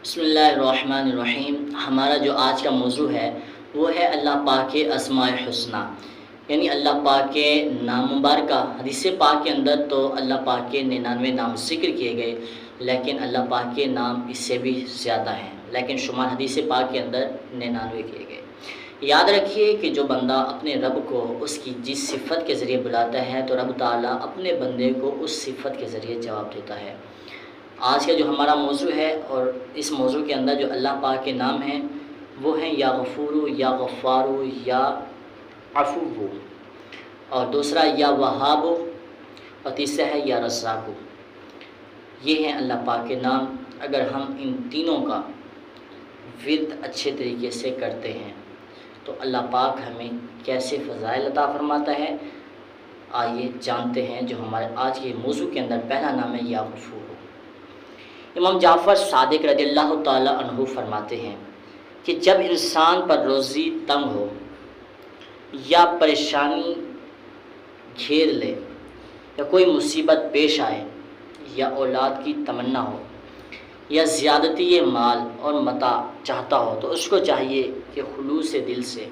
بسم اللہ الرحمن الرحیم۔ ہمارا جو آج کا موضوع ہے وہ ہے اللہ پاک کے اسماء الحسنی، یعنی اللہ پاک کے نام مبارکہ۔ حدیث پاک کے اندر تو اللہ پاک کے 99 نام ذکر کیے گئے، لیکن اللہ پاک کے نام اس سے بھی زیادہ ہیں، لیکن شمار حدیث پاک کے اندر 99 کیے گئے۔ یاد رکھیے کہ جو بندہ اپنے رب کو اس کی جس صفت کے ذریعے بلاتا ہے تو رب تعالیٰ اپنے بندے کو اس صفت کے ذریعے جواب دیتا ہے۔ آج کا جو ہمارا موضوع ہے اور اس موضوع کے اندر جو اللہ پاک کے نام ہیں وہ ہیں یا غفورو، یا غفارو، یا عفو، اور دوسرا یا وہابو، اور تیسرا ہے یا رزاقو۔ یہ ہیں اللہ پاک کے نام۔ اگر ہم ان تینوں کا ورد اچھے طریقے سے کرتے ہیں تو اللہ پاک ہمیں کیسے فضائل عطا فرماتا ہے، آئیے جانتے ہیں۔ جو ہمارے آج کے موضوع کے اندر پہلا نام ہے یا غفور۔ امام جعفر صادق رضی اللہ تعالی عنہ فرماتے ہیں کہ جب انسان پر روزی تنگ ہو، یا پریشانی گھیر لے، یا کوئی مصیبت پیش آئے، یا اولاد کی تمنا ہو، یا زیادتی مال اور متاع چاہتا ہو، تو اس کو چاہیے کہ خلوص دل سے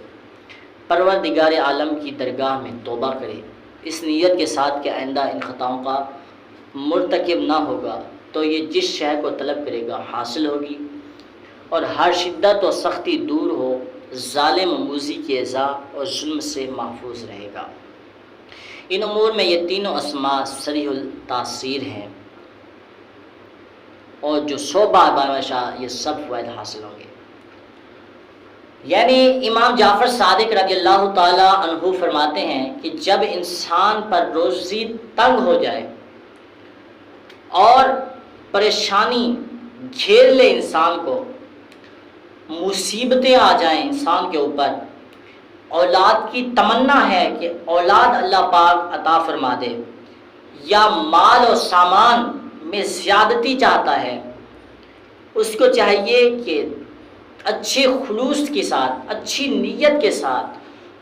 پروردگار عالم کی درگاہ میں توبہ کرے، اس نیت کے ساتھ کہ آئندہ ان خطاؤں کا مرتکب نہ ہوگا، تو یہ جس شے کو طلب کرے گا حاصل ہوگی، اور ہر شدت و سختی دور ہو، ظالم و موذی کی ایذا اور ظلم سے محفوظ رہے گا۔ ان امور میں یہ تینوں اسماء صریح التاثیر ہیں، اور جو 100 بار یہ سب فوائد حاصل ہوں گے۔ یعنی امام جعفر صادق رضی اللہ تعالی عنہ فرماتے ہیں کہ جب انسان پر روزی تنگ ہو جائے اور پریشانی گھیر لے انسان کو، مصیبتیں آ جائیں انسان کے اوپر، اولاد کی تمنا ہے کہ اولاد اللہ پاک عطا فرما دے، یا مال و سامان میں زیادتی چاہتا ہے، اس کو چاہیے کہ اچھے خلوص کے ساتھ، اچھی نیت کے ساتھ،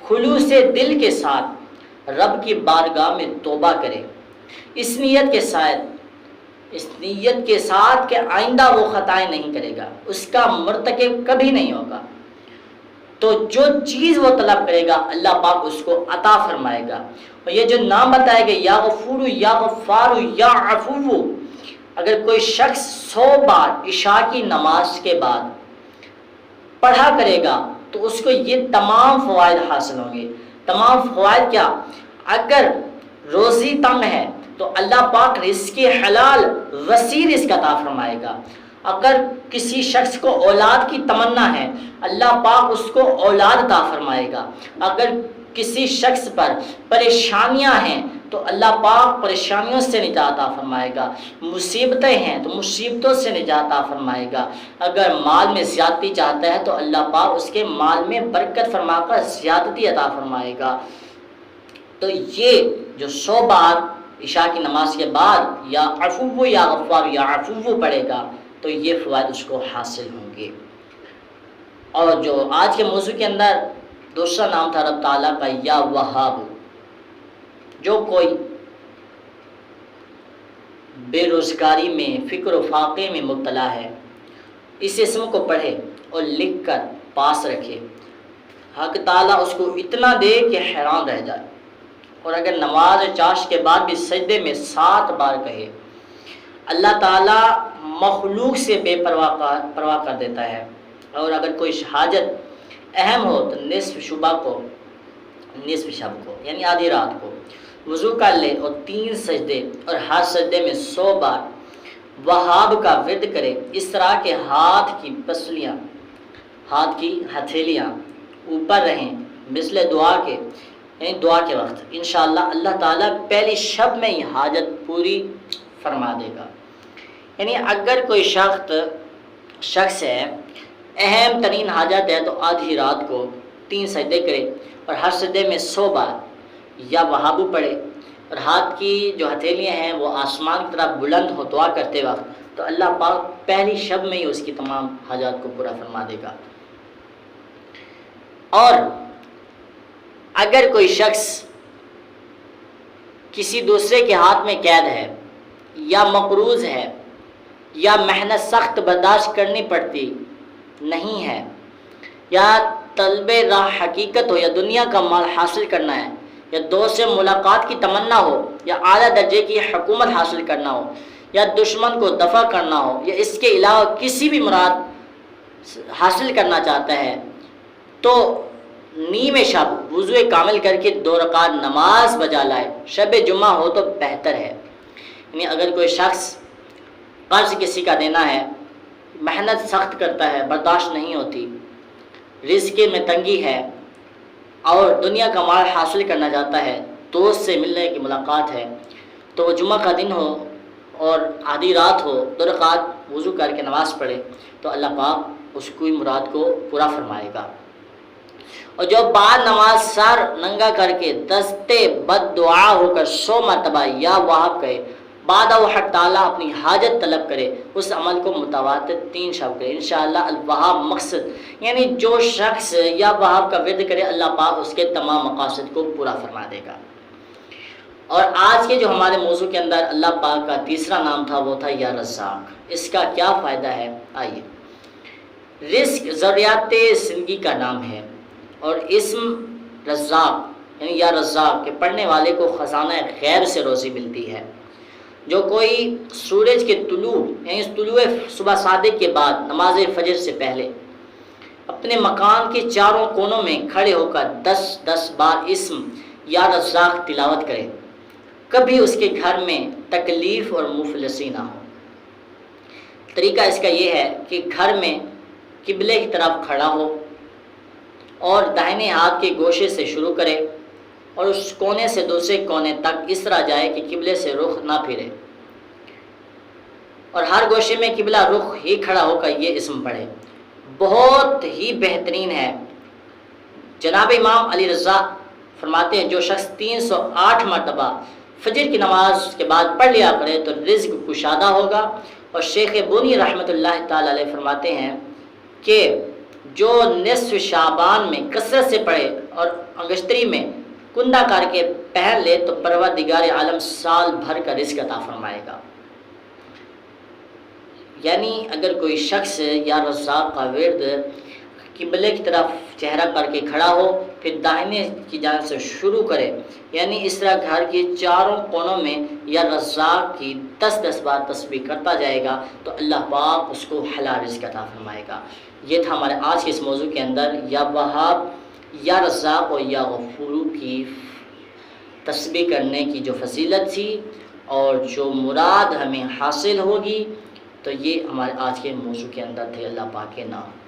خلوص دل کے ساتھ رب کی بارگاہ میں توبہ کرے، اس نیت کے ساتھ کہ آئندہ وہ خطائیں نہیں کرے گا، اس کا مرتکب کبھی نہیں ہوگا، تو جو چیز وہ طلب کرے گا اللہ پاک اس کو عطا فرمائے گا۔ اور یہ جو نام بتائے گئے یا غفور، یا غفار، یا عفو، اگر کوئی شخص 100 بار عشاء کی نماز کے بعد پڑھا کرے گا تو اس کو یہ تمام فوائد حاصل ہوں گے۔ تمام فوائد کیا؟ اگر روزی تنگ ہے تو اللہ پاک رزق حلال وسیع رزق عطا فرمائے گا۔ اگر کسی شخص کو اولاد کی تمنا ہے، اللہ پاک اس کو اولاد عطا فرمائے گا۔ اگر کسی شخص پر پریشانیاں ہیں تو اللہ پاک پریشانیوں سے نجات عطا فرمائے گا۔ مصیبتیں ہیں تو مصیبتوں سے نجات عطا فرمائے گا۔ اگر مال میں زیادتی چاہتا ہے تو اللہ پاک اس کے مال میں برکت فرما کر زیادتی عطا فرمائے گا۔ تو یہ جو 100 بار عشاء کی نماز کے بعد یا عفو، یا غفار، یا عفو پڑھے گا تو یہ فوائد اس کو حاصل ہوں گے۔ اور جو آج کے موضوع کے اندر دوسرا نام تھا رب تعالیٰ کا یا وہاب، جو کوئی بے روزگاری میں، فکر و فاقے میں مبتلا ہے، اس اسم کو پڑھے اور لکھ کر پاس رکھے، حق تعالیٰ اس کو اتنا دے کہ حیران رہ جائے۔ اور اگر نماز چاشت کے بعد بھی سجدے میں 7 بار کہے، اللہ تعالیٰ مخلوق سے بے پرواہ کر دیتا ہے۔ اور اگر کوئی حاجت اہم ہو تو نصف شب کو یعنی آدھی رات کو وضو کر لے اور 3 سجدے، اور ہر سجدے میں 100 بار وہاب کا ورد کرے، اس طرح کے ہاتھ کی پسلیاں، ہاتھ کی ہتھیلیاں اوپر رہیں مثل دعا کے، یعنی دعا کے وقت انشاءاللہ اللہ تعالیٰ پہلی شب میں ہی حاجت پوری فرما دے گا۔ یعنی اگر کوئی شخص ہے، اہم ترین حاجت ہے، تو آدھی رات کو 3 سجدے کرے اور ہر سجدے میں 100 بار یا وہابو پڑھے، اور ہاتھ کی جو ہتھیلیاں ہیں وہ آسمان کی طرف بلند ہو دعا کرتے وقت، تو اللہ پاک پہلی شب میں ہی اس کی تمام حاجات کو پورا فرما دے گا۔ اور اگر کوئی شخص کسی دوسرے کے ہاتھ میں قید ہے یا مقروض ہے یا محنت سخت برداشت کرنی پڑتی نہیں ہے، یا طلب راہ حقیقت ہو، یا دنیا کا مال حاصل کرنا ہے، یا دوست سے ملاقات کی تمنا ہو، یا اعلیٰ درجے کی حکومت حاصل کرنا ہو، یا دشمن کو دفع کرنا ہو، یا اس کے علاوہ کسی بھی مراد حاصل کرنا چاہتا ہے، تو نیم شب وضو کامل کر کے 2 رکعت نماز بجا لائے، شب جمعہ ہو تو بہتر ہے۔ یعنی اگر کوئی شخص قرض کسی کا دینا ہے، محنت سخت کرتا ہے، برداشت نہیں ہوتی، رزق میں تنگی ہے، اور دنیا کا مال حاصل کرنا چاہتا ہے، دوست سے ملنے کی ملاقات ہے، تو وہ جمعہ کا دن ہو اور آدھی رات ہو، 2 رکعت وضو کر کے نماز پڑھے تو اللہ پاک اس کی مراد کو پورا فرمائے گا۔ اور جو بعد نماز سر ننگا کر کے دستے بد دعا ہو کر 100 مرتبہ یا وہاب کہے، بعد وہ حق تعالیٰ اپنی حاجت طلب کرے، اس عمل کو متواتر 3 شب کرے، انشاءاللہ الوہاب مقصد، یعنی جو شخص یا وہاب کا ورد کرے اللہ پاک اس کے تمام مقاصد کو پورا فرما دے گا۔ اور آج کے جو ہمارے موضوع کے اندر اللہ پاک کا تیسرا نام تھا وہ تھا یا رزاق۔ اس کا کیا فائدہ ہے؟ آئیے، رزق ضروریات زندگی کا نام ہے، اور اسم رزاق یعنی یا رزاق کے پڑھنے والے کو خزانہ غیب سے روزی ملتی ہے۔ جو کوئی سورج کے طلوع یعنی طلوع صبح صادق کے بعد نماز فجر سے پہلے اپنے مکان کے چاروں کونوں میں کھڑے ہو کر 10 بار اسم یا رزاق تلاوت کرے، کبھی اس کے گھر میں تکلیف اور مفلسی نہ ہو۔ طریقہ اس کا یہ ہے کہ گھر میں قبلے کی طرف کھڑا ہو اور داہنے ہاتھ کے گوشے سے شروع کرے اور اس کونے سے دوسرے کونے تک اس طرح جائے کہ قبلے سے رخ نہ پھرے، اور ہر گوشے میں قبلہ رخ ہی کھڑا ہو کر یہ اسم پڑھے، بہت ہی بہترین ہے۔ جناب امام علی رضا فرماتے ہیں جو شخص 308 مرتبہ فجر کی نماز کے بعد پڑھ لیا کرے تو رزق کشادہ ہوگا۔ اور شیخ بونی رحمۃ اللہ تعالی علیہ فرماتے ہیں کہ جو نصف شعبان میں کثرت سے پڑھے اور انگشتری میں کندہ کر کے پہن لے تو پروردگار عالم سال بھر کا رزق عطا فرمائے گا۔ یعنی اگر کوئی شخص یا رزاق کا ورد قبلے کی طرف چہرہ کر کے کھڑا ہو، پھر داہنے کی جانب سے شروع کرے، یعنی اس طرح گھر کے چاروں کونوں میں یا رزاق کی 10 بار تسبیح کرتا جائے گا تو اللہ پاک اس کو حلال رزق عطا فرمائے گا۔ یہ تھا ہمارے آج کے اس موضوع کے اندر یا وہاب، یا رزاق اور یا غفور کی تسبیح کرنے کی جو فضیلت تھی اور جو مراد ہمیں حاصل ہوگی، تو یہ ہمارے آج کے موضوع کے اندر تھے۔ اللہ پاک کے نام